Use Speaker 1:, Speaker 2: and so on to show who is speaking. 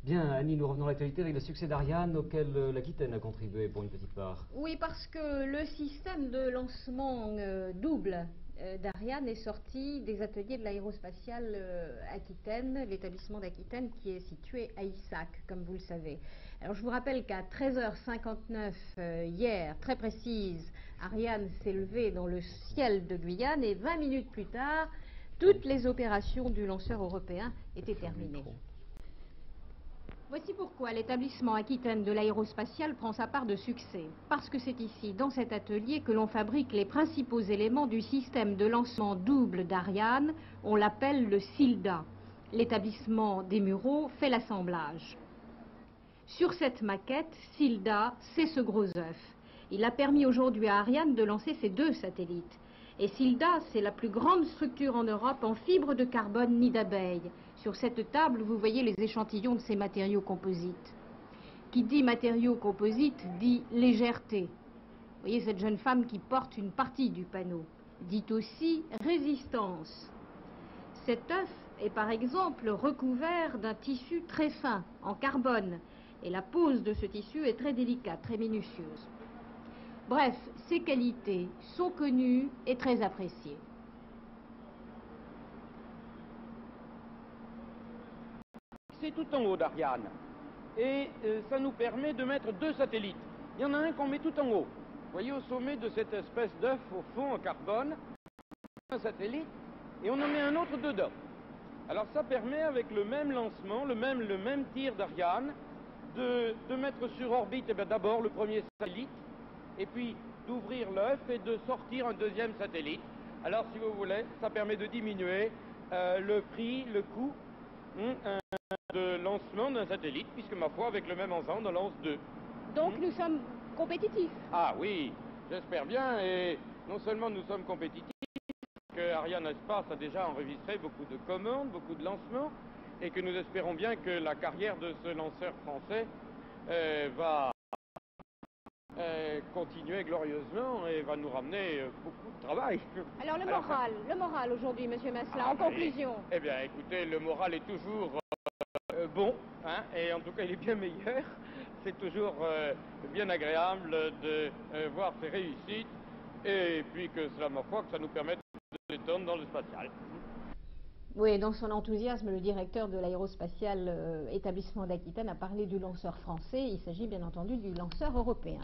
Speaker 1: Bien, Annie, nous revenons à l'actualité avec le succès d'Ariane, auquel l'Aquitaine a contribué pour une petite part.
Speaker 2: Oui, parce que le système de lancement double d'Ariane est sorti des ateliers de l'aérospatiale Aquitaine, l'établissement d'Aquitaine qui est situé à Issac, comme vous le savez. Alors je vous rappelle qu'à 13h59 hier, très précise, Ariane s'est levée dans le ciel de Guyane et 20 minutes plus tard, toutes les opérations du lanceur européen étaient terminées. Voici pourquoi l'établissement Aquitaine de l'aérospatiale prend sa part de succès. Parce que c'est ici, dans cet atelier, que l'on fabrique les principaux éléments du système de lancement double d'Ariane. On l'appelle le SILDA. L'établissement des Mureaux fait l'assemblage. Sur cette maquette, SILDA, c'est ce gros œuf. Il a permis aujourd'hui à Ariane de lancer ses 2 satellites. Et SILDA, c'est la plus grande structure en Europe en fibre de carbone nid d'abeille. Sur cette table, vous voyez les échantillons de ces matériaux composites. Qui dit matériaux composites dit légèreté. Vous voyez cette jeune femme qui porte une partie du panneau. Dit aussi résistance. Cet œuf est par exemple recouvert d'un tissu très fin, en carbone. Et la pose de ce tissu est très délicate, très minutieuse. Bref, ces qualités sont connues et très appréciées.
Speaker 3: C'est tout en haut d'Ariane. Et ça nous permet de mettre 2 satellites. Il y en a un qu'on met tout en haut. Vous voyez au sommet de cette espèce d'œuf au fond en carbone, un satellite, et on en met un autre dedans. Alors ça permet avec le même lancement, le même tir d'Ariane, de mettre sur orbite d'abord le premier satellite, et puis d'ouvrir l'œuf et de sortir un 2e satellite. Alors si vous voulez, ça permet de diminuer le prix, le coût de lancement d'un satellite, puisque ma foi, avec le même engin, on en lance 2.
Speaker 2: Donc nous sommes compétitifs.
Speaker 3: Ah oui, j'espère bien, et non seulement nous sommes compétitifs, que Ariane Espace a déjà enregistré beaucoup de commandes, beaucoup de lancements, et que nous espérons bien que la carrière de ce lanceur français va continuer glorieusement et va nous ramener beaucoup de travail.
Speaker 2: Alors le moral aujourd'hui, monsieur Masselin, en conclusion.
Speaker 3: Eh bien, écoutez, le moral est toujours bon, hein, et en tout cas il est bien meilleur. C'est toujours bien agréable de voir ces réussites, et puis que cela, ma foi, que ça nous permette de détendre dans le spatial.
Speaker 2: Oui, dans son enthousiasme, le directeur de l'aérospatial établissement d'Aquitaine a parlé du lanceur français. Il s'agit bien entendu du lanceur européen.